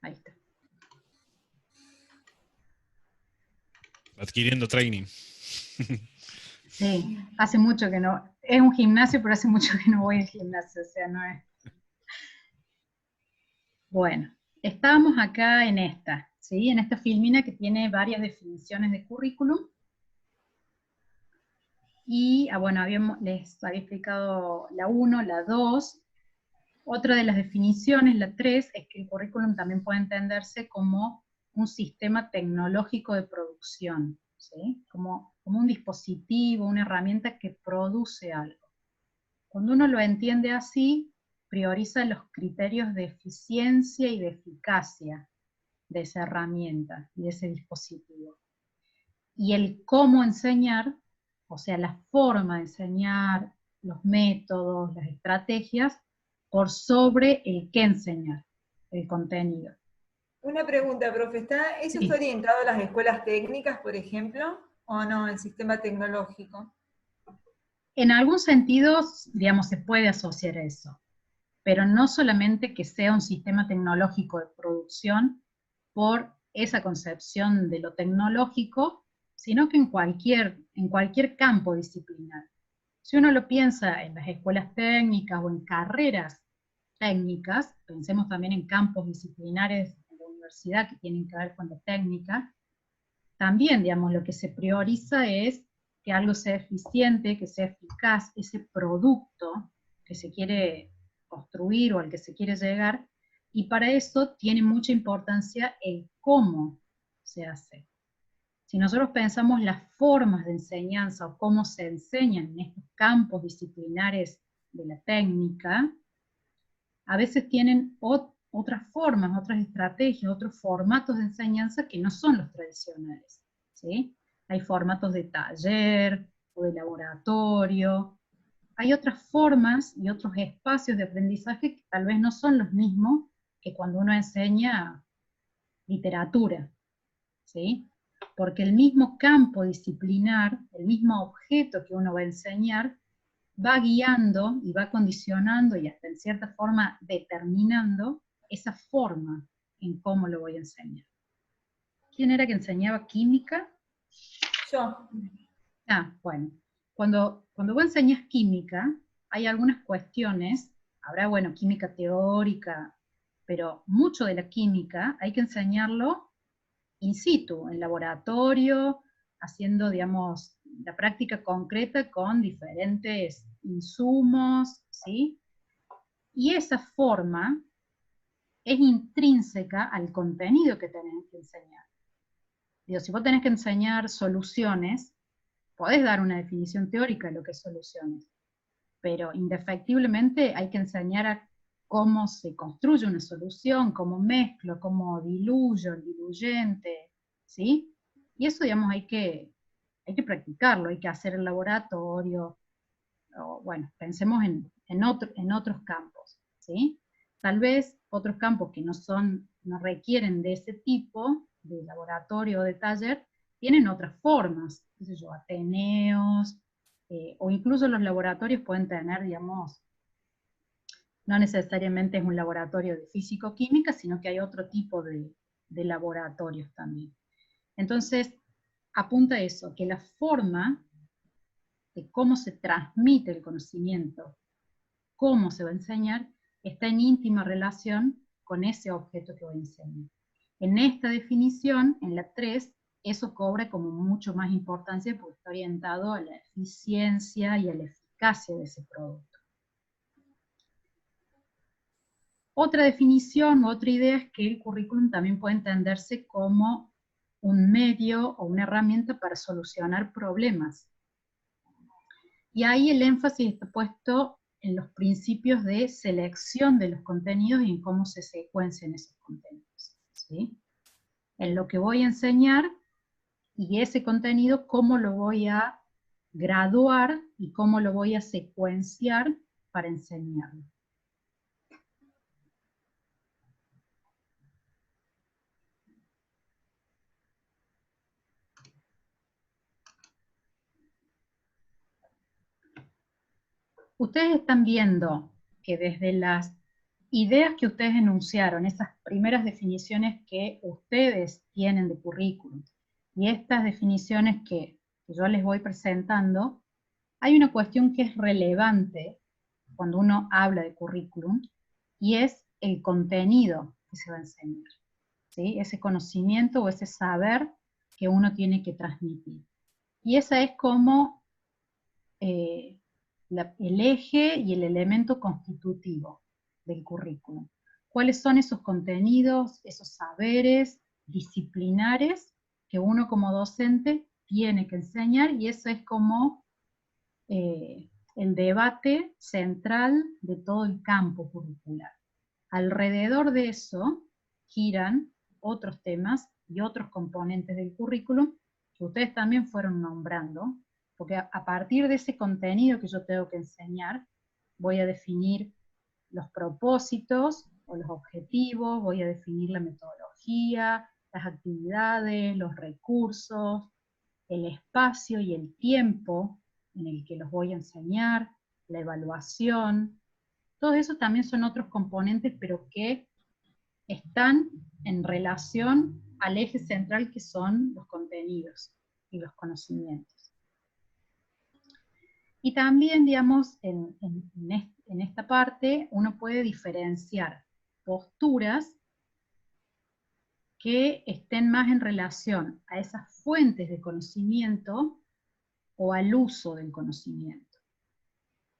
Ahí está. Adquiriendo training. Sí, hace mucho que no, es un gimnasio, pero hace mucho que no voy al gimnasio, o sea, no es. Bueno, estábamos acá en esta, ¿sí? En esta filmina que tiene varias definiciones de currículum. Y, bueno, les había explicado la 1, la 2. Otra de las definiciones, la 3, es que el currículum también puede entenderse como un sistema tecnológico de producción, ¿sí? Como un dispositivo, una herramienta que produce algo. Cuando uno lo entiende así, prioriza los criterios de eficiencia y de eficacia de esa herramienta y de ese dispositivo. Y el cómo enseñar, o sea, la forma de enseñar, los métodos, las estrategias, por sobre el qué enseñar, el contenido. Una pregunta, profe, ¿eso está orientado a las escuelas técnicas, por ejemplo, o no, el sistema tecnológico? En algún sentido, digamos, se puede asociar a eso, pero no solamente que sea un sistema tecnológico de producción por esa concepción de lo tecnológico, sino que en cualquier campo disciplinar. Si uno lo piensa en las escuelas técnicas o en carreras técnicas, pensemos también en campos disciplinares en la universidad que tienen que ver con la técnica, también, digamos, lo que se prioriza es que algo sea eficiente, que sea eficaz, ese producto que se quiere construir o al que se quiere llegar, y para eso tiene mucha importancia el cómo se hace. Si nosotros pensamos las formas de enseñanza o cómo se enseñan en estos campos disciplinares de la técnica, a veces tienen otras formas, otras estrategias, otros formatos de enseñanza que no son los tradicionales, ¿sí? Hay formatos de taller o de laboratorio, hay otras formas y otros espacios de aprendizaje que tal vez no son los mismos que cuando uno enseña literatura, ¿sí? Porque el mismo campo disciplinar, el mismo objeto que uno va a enseñar, va guiando y va condicionando y hasta en cierta forma determinando esa forma en cómo lo voy a enseñar. ¿Quién era que enseñaba química? Yo. Bueno, cuando vos enseñas química, hay algunas cuestiones, habrá, bueno, química teórica, pero mucho de la química hay que enseñarlo in situ, en laboratorio, haciendo, digamos, la práctica concreta con diferentes insumos, ¿sí? Y esa forma es intrínseca al contenido que tenés que enseñar. Digo, si vos tenés que enseñar soluciones, podés dar una definición teórica de lo que es soluciones, pero indefectiblemente hay que enseñar a cómo se construye una solución, cómo mezclo, cómo diluyo, el diluyente, ¿sí? Y eso, digamos, hay que practicarlo, hay que hacer el laboratorio, o, bueno, pensemos en otros campos, ¿sí? Tal vez otros campos que no requieren de ese tipo de laboratorio o de taller, tienen otras formas, qué sé yo, ateneos, o incluso los laboratorios pueden tener, digamos, no necesariamente es un laboratorio de físico-química, sino que hay otro tipo de laboratorios también. Entonces, apunta a eso, que la forma de cómo se transmite el conocimiento, cómo se va a enseñar, está en íntima relación con ese objeto que voy a enseñar. En esta definición, en la 3, eso cobra como mucho más importancia porque está orientado a la eficiencia y a la eficacia de ese producto. Otra definición, otra idea es que el currículum también puede entenderse como un medio o una herramienta para solucionar problemas. Y ahí el énfasis está puesto en los principios de selección de los contenidos y en cómo se secuencian esos contenidos, ¿sí? En lo que voy a enseñar y ese contenido, cómo lo voy a graduar y cómo lo voy a secuenciar para enseñarlo. Ustedes están viendo que desde las ideas que ustedes enunciaron, esas primeras definiciones que ustedes tienen de currículum, y estas definiciones que yo les voy presentando, hay una cuestión que es relevante cuando uno habla de currículum, y es el contenido que se va a enseñar, ¿sí? Ese conocimiento o ese saber que uno tiene que transmitir. Y esa es como el eje y el elemento constitutivo del currículum. ¿Cuáles son esos contenidos, esos saberes disciplinares que uno como docente tiene que enseñar? Y eso es como el debate central de todo el campo curricular. Alrededor de eso giran otros temas y otros componentes del currículum que ustedes también fueron nombrando, porque a partir de ese contenido que yo tengo que enseñar, voy a definir los propósitos o los objetivos, voy a definir la metodología, las actividades, los recursos, el espacio y el tiempo en el que los voy a enseñar, la evaluación. Todo eso también son otros componentes, pero que están en relación al eje central que son los contenidos y los conocimientos. Y también, digamos, en esta parte uno puede diferenciar posturas que estén más en relación a esas fuentes de conocimiento o al uso del conocimiento.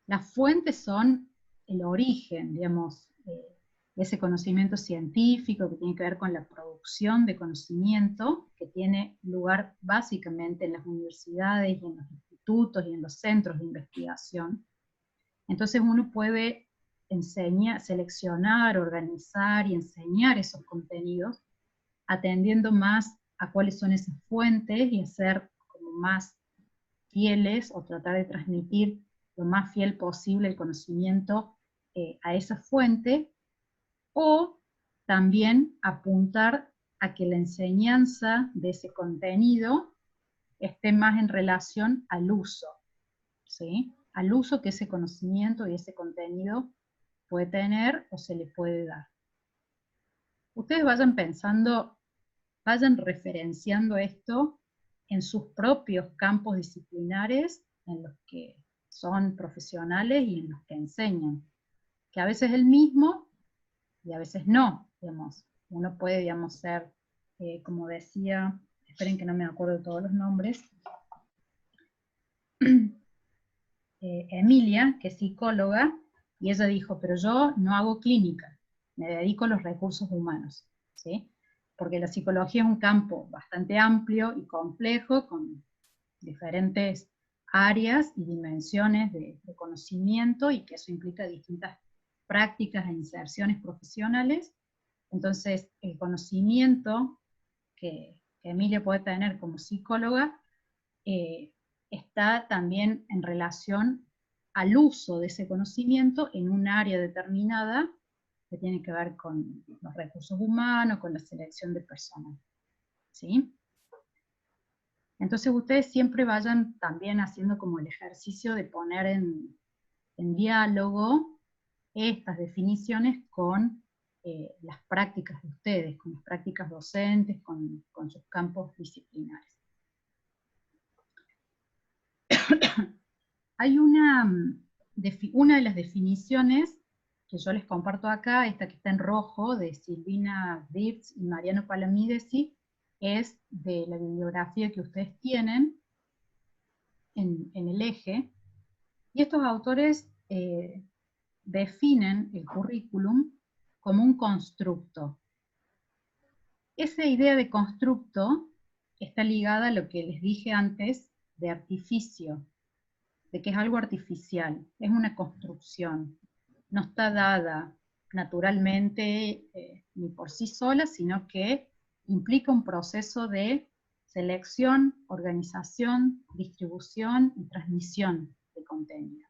Las fuentes son el origen, digamos, de ese conocimiento científico que tiene que ver con la producción de conocimiento, que tiene lugar básicamente en las universidades y en los institutos y en los centros de investigación. Entonces uno puede enseñar, seleccionar, organizar y enseñar esos contenidos, atendiendo más a cuáles son esas fuentes y hacer como más fieles o tratar de transmitir lo más fiel posible el conocimiento a esa fuente, o también apuntar a que la enseñanza de ese contenido esté más en relación al uso, ¿sí? Al uso que ese conocimiento y ese contenido puede tener o se le puede dar. Ustedes vayan pensando, vayan referenciando esto en sus propios campos disciplinares, en los que son profesionales y en los que enseñan, que a veces es el mismo y a veces no, digamos. Uno puede, digamos, ser, como decía, esperen que no me acuerdo de todos los nombres, Emilia, que es psicóloga, y ella dijo, pero yo no hago clínica, me dedico a los recursos humanos, ¿sí? Porque la psicología es un campo bastante amplio y complejo, con diferentes áreas y dimensiones de conocimiento, y que eso implica distintas prácticas e inserciones profesionales. Entonces, el conocimiento que Emilia puede tener como psicóloga está también en relación al uso de ese conocimiento en un área determinada que tiene que ver con los recursos humanos, con la selección de personas, ¿sí? Entonces ustedes siempre vayan también haciendo como el ejercicio de poner en diálogo estas definiciones con las prácticas de ustedes, con las prácticas docentes, con sus campos disciplinares. Hay una de las definiciones que yo les comparto acá, esta que está en rojo, de Silvina Dirks y Mariano Palamidesi, es de la bibliografía que ustedes tienen en el eje, y estos autores definen el currículum como un constructo. Esa idea de constructo está ligada a lo que les dije antes de artificio, de que es algo artificial, es una construcción, no está dada naturalmente ni por sí sola, sino que implica un proceso de selección, organización, distribución y transmisión de contenido.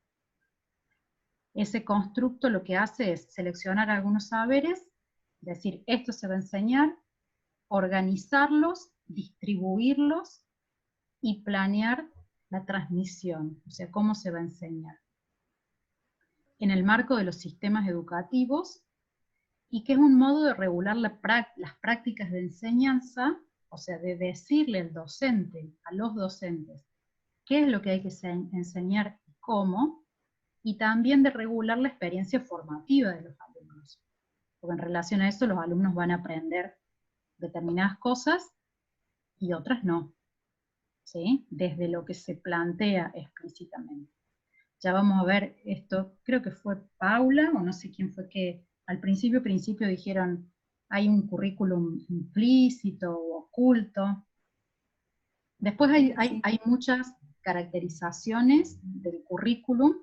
Ese constructo lo que hace es seleccionar algunos saberes, decir, esto se va a enseñar, organizarlos, distribuirlos y planear la transmisión, o sea, cómo se va a enseñar. En el marco de los sistemas educativos, y que es un modo de regular las prácticas de enseñanza, o sea, de decirle al docente, a los docentes, qué es lo que hay que enseñar y cómo, y también de regular la experiencia formativa de los alumnos. Porque en relación a eso los alumnos van a aprender determinadas cosas y otras no, ¿sí? Desde lo que se plantea explícitamente. Ya vamos a ver esto, creo que fue Paula, o no sé quién fue que al principio dijeron, hay un currículum implícito o oculto. Después hay muchas caracterizaciones del currículum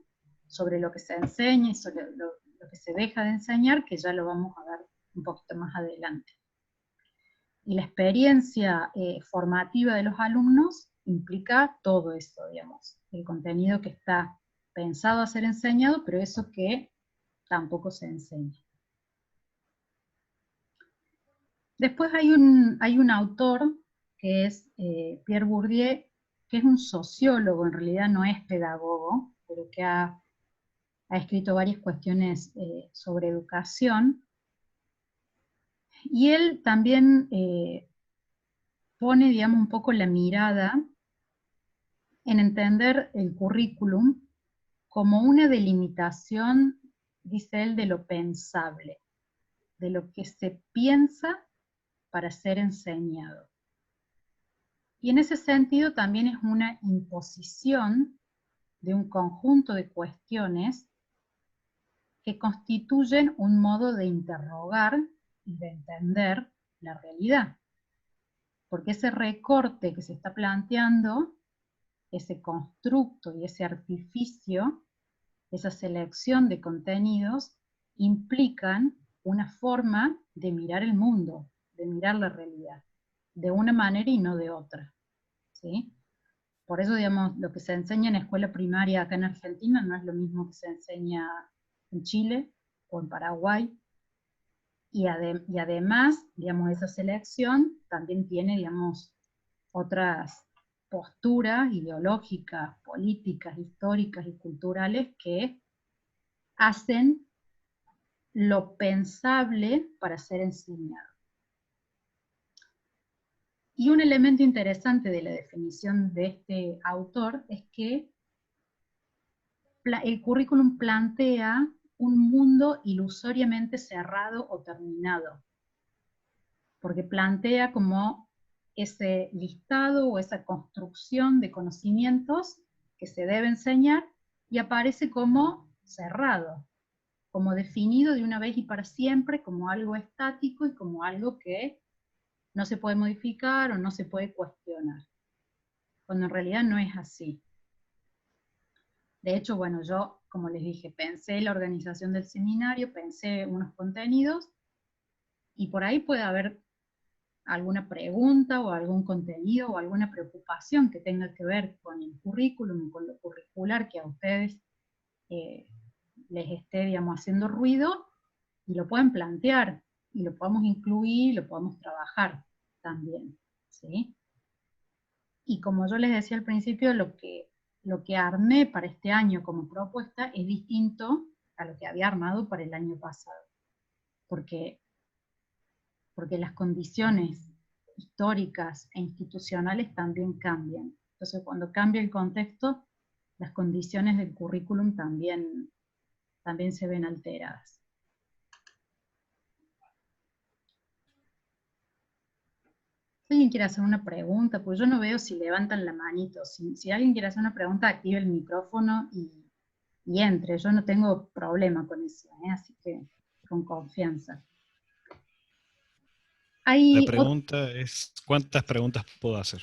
sobre lo que se enseña y sobre lo que se deja de enseñar, que ya lo vamos a ver un poquito más adelante. Y la experiencia formativa de los alumnos implica todo eso, digamos, el contenido que está pensado a ser enseñado, pero eso que tampoco se enseña. Después hay un autor que es Pierre Bourdieu, que es un sociólogo, en realidad no es pedagogo, pero que ha escrito varias cuestiones sobre educación, y él también pone, digamos, un poco la mirada en entender el currículum como una delimitación, dice él, de lo pensable, de lo que se piensa para ser enseñado. Y en ese sentido también es una imposición de un conjunto de cuestiones que constituyen un modo de interrogar y de entender la realidad. Porque ese recorte que se está planteando, ese constructo y ese artificio, esa selección de contenidos, implican una forma de mirar el mundo, de mirar la realidad, de una manera y no de otra, ¿sí? Por eso, digamos, lo que se enseña en escuela primaria acá en Argentina no es lo mismo que se enseña en Chile o en Paraguay, y además, digamos, esa selección también tiene, digamos, otras posturas ideológicas, políticas, históricas y culturales que hacen lo pensable para ser enseñado. Y un elemento interesante de la definición de este autor es que el currículum plantea un mundo ilusoriamente cerrado o terminado, porque plantea como ese listado o esa construcción de conocimientos que se debe enseñar y aparece como cerrado, como definido de una vez y para siempre, como algo estático y como algo que no se puede modificar o no se puede cuestionar, cuando en realidad no es así. De hecho, bueno, yo, como les dije, pensé la organización del seminario, pensé unos contenidos, y por ahí puede haber alguna pregunta o algún contenido o alguna preocupación que tenga que ver con el currículum, con lo curricular que a ustedes les esté, digamos, haciendo ruido, y lo pueden plantear, y lo podemos incluir, lo podemos trabajar también, ¿sí? Y como yo les decía al principio, lo que armé para este año como propuesta es distinto a lo que había armado para el año pasado, porque las condiciones históricas e institucionales también cambian. Entonces, cuando cambia el contexto, las condiciones del currículum también se ven alteradas. Si alguien quiere hacer una pregunta, pues yo no veo si levantan la manito. Si alguien quiere hacer una pregunta, active el micrófono y entre. Yo no tengo problema con eso, así que con confianza. La pregunta es, ¿cuántas preguntas puedo hacer?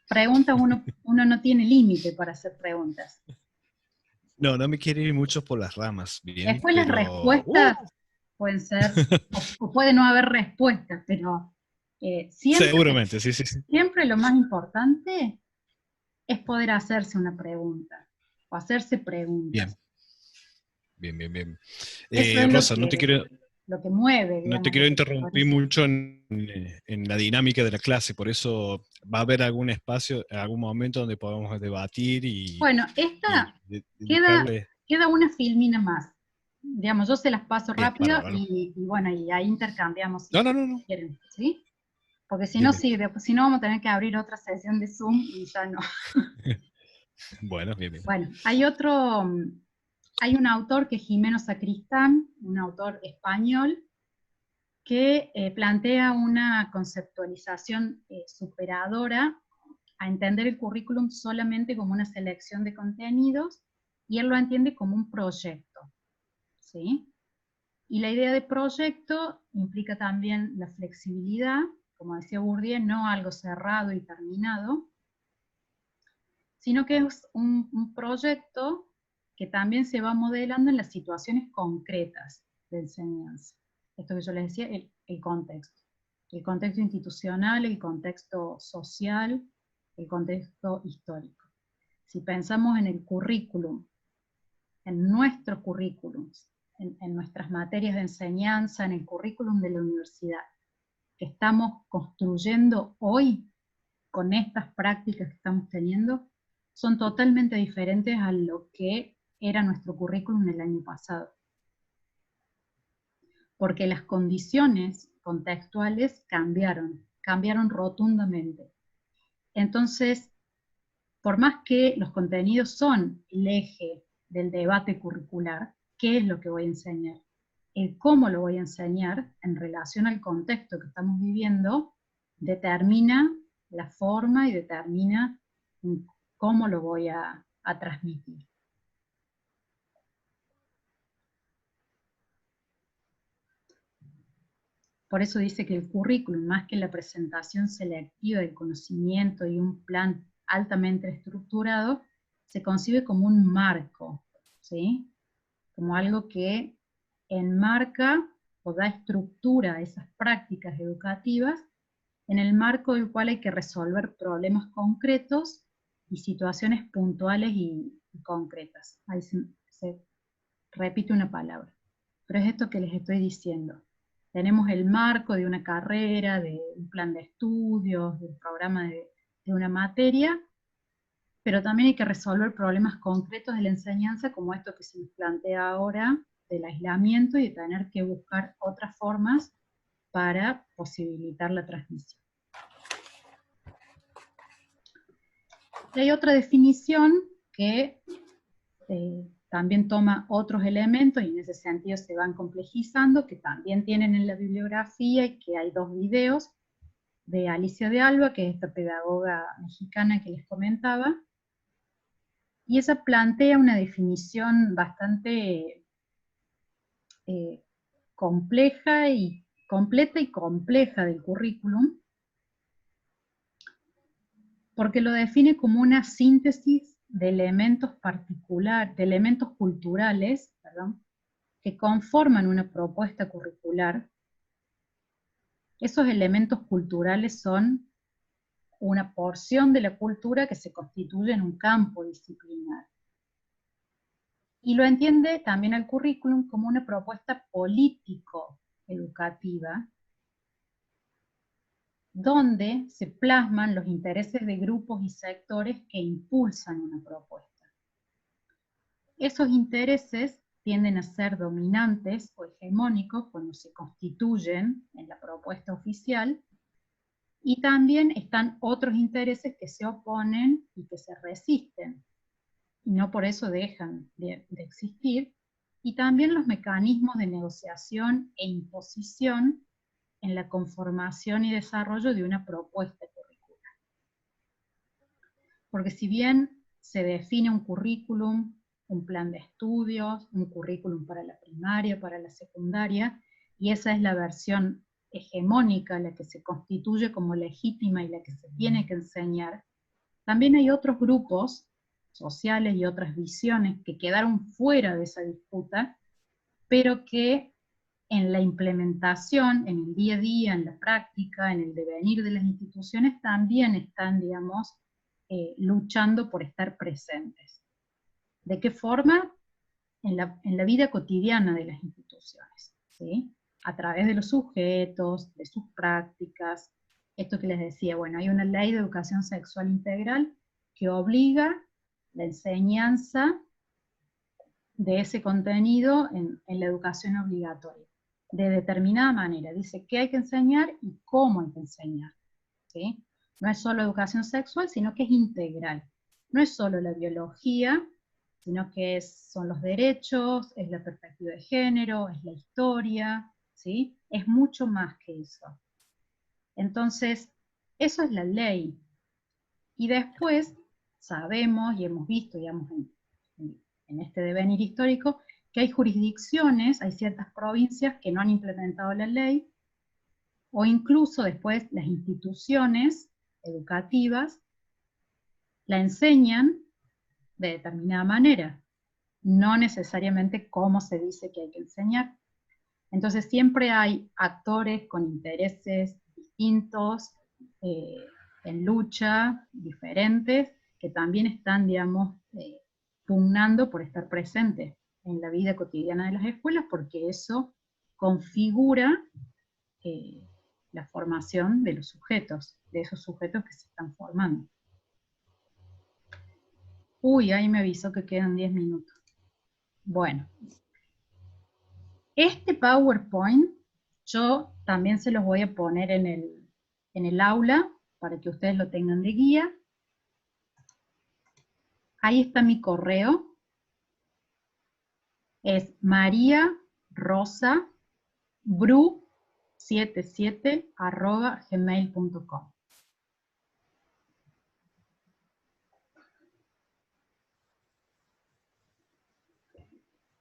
Preguntas, uno no tiene límite para hacer preguntas. No me quiero ir mucho por las ramas, bien. Después las respuestas pueden ser, o puede no haber respuestas, pero siempre, seguramente, sí. Siempre lo más importante es poder hacerse una pregunta, o hacerse preguntas. Bien. Eso es Rosa, lo que mueve, digamos. No te quiero interrumpir mucho en la dinámica de la clase, por eso va a haber algún espacio, algún momento donde podamos debatir y... Bueno, esta queda una filmina más. digamos, yo se las paso Bien, rápido bárbaro. y bueno, y ahí intercambiamos si No. quieren, ¿sí? Porque si Bien, no, bien. sí, si no vamos a tener que abrir otra sesión de Zoom y ya no. Bueno, bien, bien. Bueno, hay un autor que es Jimeno Sacristán, un autor español, que plantea una conceptualización superadora a entender el currículum solamente como una selección de contenidos, y él lo entiende como un proyecto, ¿sí? Y la idea de proyecto implica también la flexibilidad, como decía Bourdieu, no algo cerrado y terminado, sino que es un proyecto que también se va modelando en las situaciones concretas de enseñanza. Esto que yo les decía, el contexto. El contexto institucional, el contexto social, el contexto histórico. Si pensamos en el currículum, en nuestros currículums, en nuestras materias de enseñanza, en el currículum de la universidad, que estamos construyendo hoy con estas prácticas que estamos teniendo, son totalmente diferentes a lo que era nuestro currículum el año pasado. Porque las condiciones contextuales cambiaron rotundamente. Entonces, por más que los contenidos son el eje del debate curricular, ¿qué es lo que voy a enseñar? El cómo lo voy a enseñar en relación al contexto que estamos viviendo determina la forma y determina cómo lo voy a transmitir. Por eso dice que el currículum, más que la presentación selectiva del conocimiento y un plan altamente estructurado, se concibe como un marco, ¿sí? Como algo que enmarca o da estructura a esas prácticas educativas, en el marco del cual hay que resolver problemas concretos y situaciones puntuales y concretas. Ahí se repite una palabra, pero es esto que les estoy diciendo. Tenemos el marco de una carrera, de un plan de estudios, de un programa de una materia, pero también hay que resolver problemas concretos de la enseñanza, como esto que se nos plantea ahora, del aislamiento y de tener que buscar otras formas para posibilitar la transmisión. Y hay otra definición que también toma otros elementos y en ese sentido se van complejizando, que también tienen en la bibliografía, y que hay dos videos de Alicia de Alba, que es esta pedagoga mexicana que les comentaba, y esa plantea una definición bastante compleja y completa y compleja del currículum, porque lo define como una síntesis de elementos de elementos culturales, perdón, que conforman una propuesta curricular. Esos elementos culturales son una porción de la cultura que se constituye en un campo disciplinar. Y lo entiende también el currículum como una propuesta político-educativa, donde se plasman los intereses de grupos y sectores que impulsan una propuesta. Esos intereses tienden a ser dominantes o hegemónicos cuando se constituyen en la propuesta oficial, y también están otros intereses que se oponen y que se resisten, y no por eso dejan de existir, y también los mecanismos de negociación e imposición en la conformación y desarrollo de una propuesta curricular. Porque si bien se define un currículum, un plan de estudios, un currículum para la primaria, para la secundaria, y esa es la versión hegemónica, la que se constituye como legítima y la que se tiene que enseñar, también hay otros grupos sociales y otras visiones que quedaron fuera de esa disputa, pero que en la implementación, en el día a día, en la práctica, en el devenir de las instituciones, también están, digamos, luchando por estar presentes. ¿De qué forma? En la vida cotidiana de las instituciones, ¿sí? A través de los sujetos, de sus prácticas. Esto que les decía, bueno, hay una ley de educación sexual integral que obliga la enseñanza de ese contenido en la educación obligatoria, de determinada manera. Dice qué hay que enseñar y cómo hay que enseñar, ¿sí? No es solo educación sexual, sino que es integral. No es solo la biología, sino que son los derechos, es la perspectiva de género, es la historia, ¿sí? Es mucho más que eso. Entonces, eso es la ley. Y después sabemos y hemos visto, digamos, en este devenir histórico, que hay jurisdicciones, hay ciertas provincias que no han implementado la ley, o incluso después las instituciones educativas la enseñan de determinada manera, no necesariamente cómo se dice que hay que enseñar. Entonces siempre hay actores con intereses distintos, en lucha, diferentes, que también están, digamos, pugnando por estar presentes en la vida cotidiana de las escuelas, porque eso configura la formación de los sujetos, de esos sujetos que se están formando. Uy, ahí me avisó que quedan 10 minutos. Bueno, este PowerPoint yo también se los voy a poner en el aula para que ustedes lo tengan de guía. Ahí está mi correo. Es mariarosabru77@gmail.com.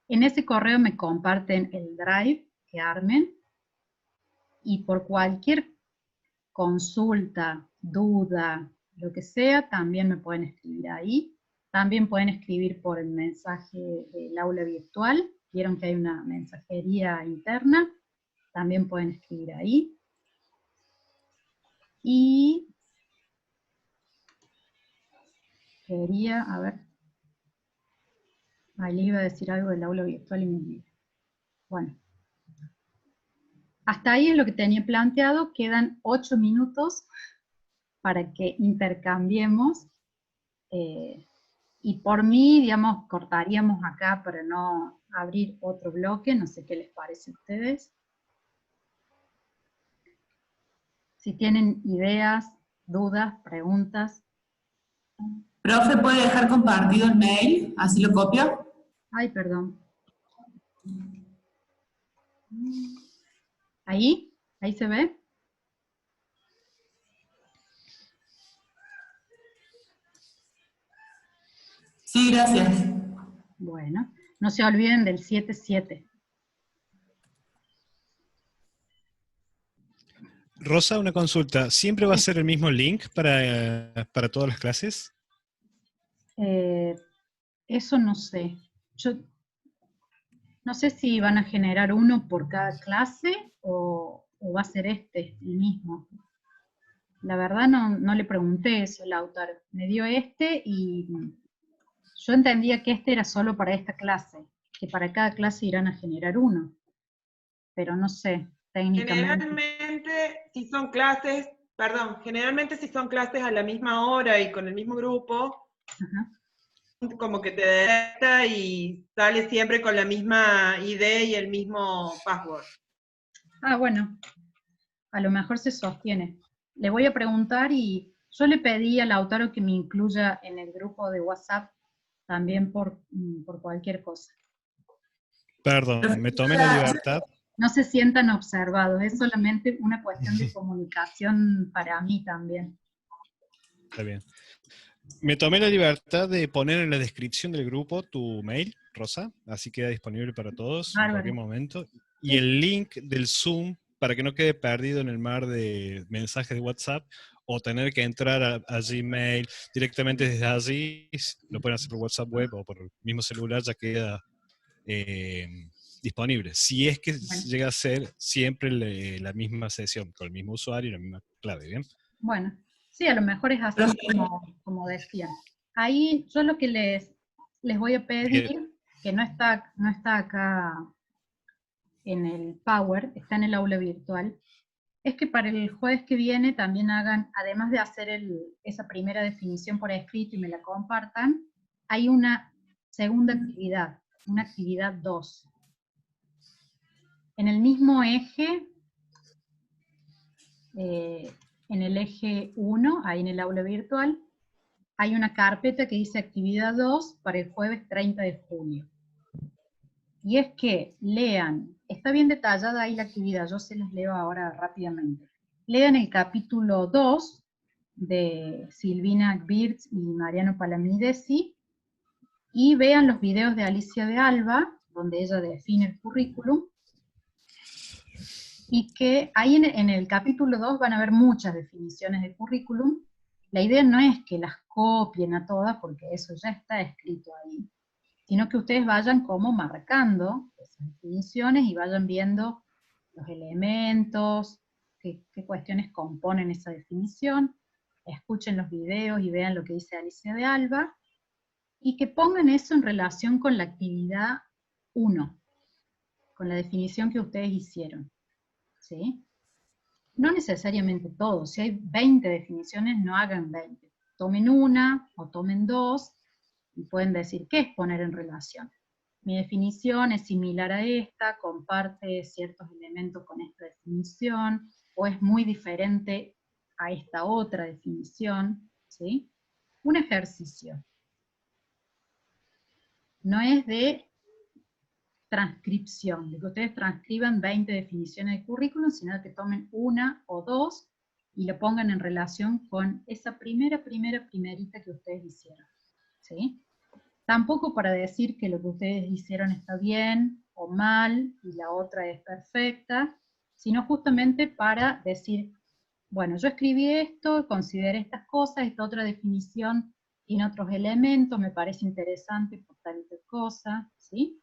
En ese correo me comparten el drive que armen y por cualquier consulta, duda, lo que sea, también me pueden escribir ahí. También pueden escribir por el mensaje del aula virtual. Vieron que hay una mensajería interna. También pueden escribir ahí. Y quería, a ver, ahí le iba a decir algo del aula virtual y me olvidé. Bueno. Hasta ahí es lo que tenía planteado. Quedan 8 minutos para que intercambiemos. Y por mí, digamos, cortaríamos acá para no abrir otro bloque. No sé qué les parece a ustedes. Si tienen ideas, dudas, preguntas. Profe, ¿puede dejar compartido el mail? ¿Así lo copio? Ay, perdón. ¿Ahí? ¿Ahí se ve? Sí, gracias. Bueno, no se olviden del 77. Rosa, una consulta. ¿Siempre va a ser el mismo link para todas las clases? Eso no sé. Yo no sé si van a generar uno por cada clase o va a ser el mismo. La verdad no le pregunté eso al autor. Me dio y yo entendía que era solo para esta clase, que para cada clase irán a generar uno. Pero no sé, técnicamente. Generalmente si son clases a la misma hora y con el mismo grupo, Ajá. como que te detecta y sale siempre con la misma ID y el mismo password. Ah, bueno, a lo mejor se sostiene. Le voy a preguntar y yo le pedí al autor que me incluya en el grupo de WhatsApp también por cualquier cosa. Perdón, me tomé la libertad. No se sientan observados, es solamente una cuestión de comunicación para mí también. Está bien. Me tomé la libertad de poner en la descripción del grupo tu mail, Rosa, así queda disponible para todos en cualquier momento. Y el link del Zoom para que no quede perdido en el mar de mensajes de WhatsApp o tener que entrar a Gmail directamente desde allí. Lo pueden hacer por WhatsApp web o por el mismo celular, ya queda disponible. Si es que llega a ser siempre la misma sesión, con el mismo usuario y la misma clave, ¿bien? Bueno, sí, a lo mejor es así como decían. Ahí yo lo que les voy a pedir, que no está acá en el Power, está en el aula virtual, es que para el jueves que viene también hagan, además de hacer esa primera definición por escrito y me la compartan, hay una segunda actividad, una actividad 2. En el mismo eje, en el eje 1, ahí en el aula virtual, hay una carpeta que dice actividad 2 para el jueves 30 de junio. Y es que lean, está bien detallada ahí la actividad, yo se las leo ahora rápidamente. Lean el capítulo 2 de Silvina Birz y Mariano Palamidesi, y vean los videos de Alicia de Alba, donde ella define el currículum, y que ahí en el capítulo 2 van a ver muchas definiciones de currículum. La idea no es que las copien a todas, porque eso ya está escrito ahí, sino que ustedes vayan como marcando esas definiciones y vayan viendo los elementos, qué cuestiones componen esa definición, escuchen los videos y vean lo que dice Alicia de Alba, y que pongan eso en relación con la actividad 1, con la definición que ustedes hicieron, ¿sí? No necesariamente todo, si hay 20 definiciones, no hagan 20. Tomen una o tomen dos, y pueden decir, ¿qué es poner en relación? Mi definición es similar a esta, comparte ciertos elementos con esta definición, o es muy diferente a esta otra definición, ¿sí? Un ejercicio. No es de transcripción, de que ustedes transcriban 20 definiciones de currículum, sino que tomen una o dos y lo pongan en relación con esa primerita que ustedes hicieron, ¿sí? Tampoco para decir que lo que ustedes hicieron está bien o mal y la otra es perfecta, sino justamente para decir, bueno, yo escribí esto, consideré estas cosas, esta otra definición tiene otros elementos, me parece interesante por tal y tal cosa, ¿sí?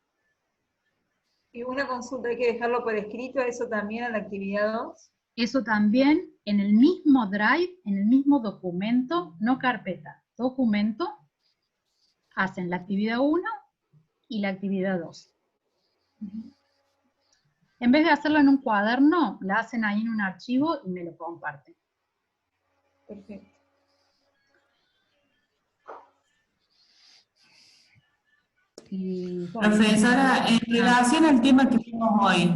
Y una consulta, ¿hay que dejarlo por escrito eso también en la actividad 2? Eso también en el mismo Drive, en el mismo documento, no carpeta, documento, hacen la actividad 1 y la actividad 2. En vez de hacerlo en un cuaderno, la hacen ahí en un archivo y me lo comparten. Perfecto. Y, bueno, Profesora, en relación al tema que vimos hoy,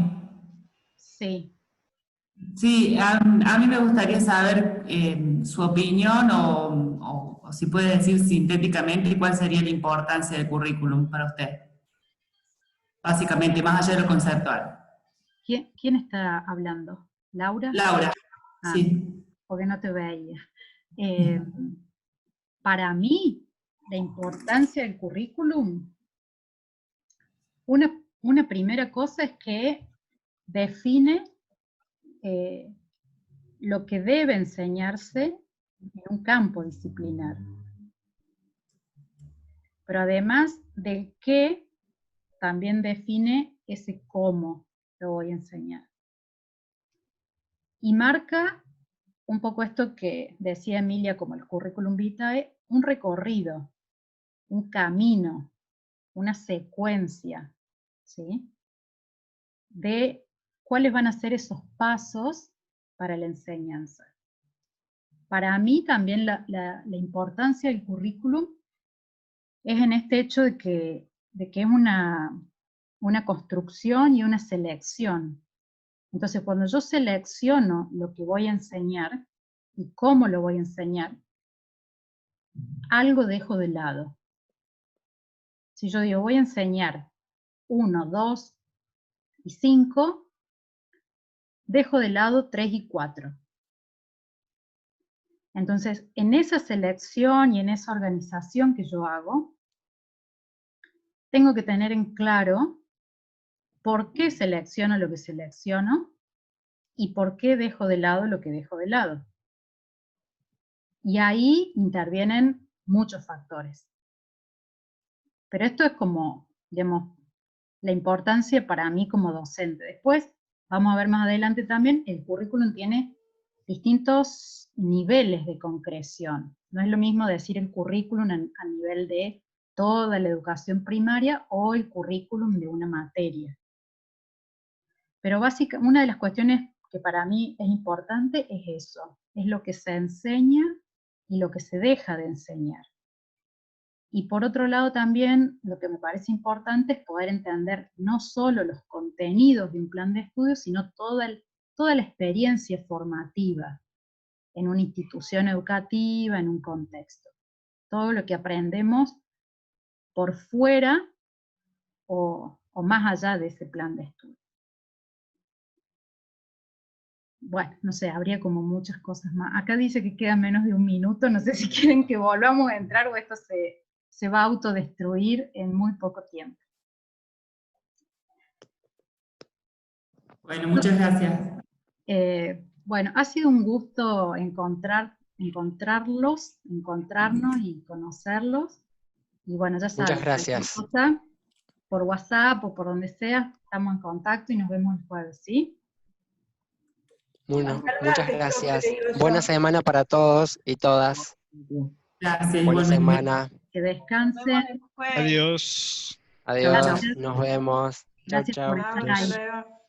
sí. sí, a mí me gustaría saber su opinión o si puede decir sintéticamente cuál sería la importancia del currículum para usted. Básicamente, más allá de lo conceptual. ¿Quién está hablando? ¿Laura? Laura, Ah, sí. porque no te veía. Para mí, la importancia del currículum, una primera cosa es que define lo que debe enseñarse en un campo disciplinar. Pero además del qué, también define ese cómo lo voy a enseñar. Y marca un poco esto que decía Emilia como el currículum vitae, un recorrido, un camino, una secuencia, ¿sí? De cuáles van a ser esos pasos para la enseñanza. Para mí también la importancia del currículum es en este hecho de que es una construcción y una selección. Entonces, cuando yo selecciono lo que voy a enseñar y cómo lo voy a enseñar, algo dejo de lado. Si yo digo, voy a enseñar 1, 2 y 5, dejo de lado 3 y 4. Entonces, en esa selección y en esa organización que yo hago, tengo que tener en claro por qué selecciono lo que selecciono y por qué dejo de lado lo que dejo de lado. Y ahí intervienen muchos factores. Pero esto es como, digamos, la importancia para mí como docente. Después, vamos a ver más adelante también, el currículum tiene distintos niveles de concreción. No es lo mismo decir el currículum a nivel de toda la educación primaria o el currículum de una materia. Pero básicamente, una de las cuestiones que para mí es importante es eso, es lo que se enseña y lo que se deja de enseñar. Y por otro lado también, lo que me parece importante es poder entender no solo los contenidos de un plan de estudio, sino toda la experiencia formativa en una institución educativa, en un contexto. Todo lo que aprendemos por fuera o más allá de ese plan de estudio. Bueno, no sé, habría como muchas cosas más. Acá dice que queda menos de 1 minuto, no sé si quieren que volvamos a entrar o esto se va a autodestruir en muy poco tiempo. Bueno, muchas gracias. Bueno, ha sido un gusto encontrarnos y conocerlos. Y bueno, ya saben, Muchas gracias. por WhatsApp o por donde sea, estamos en contacto y nos vemos el jueves, ¿sí? Bueno, muchas gracias. Buena semana para todos y todas. Gracias. Buena igualmente. semana. Que descansen. Adiós. Adiós. Gracias. Nos vemos. Chau, Gracias chau. por estar Hasta ahí. luego.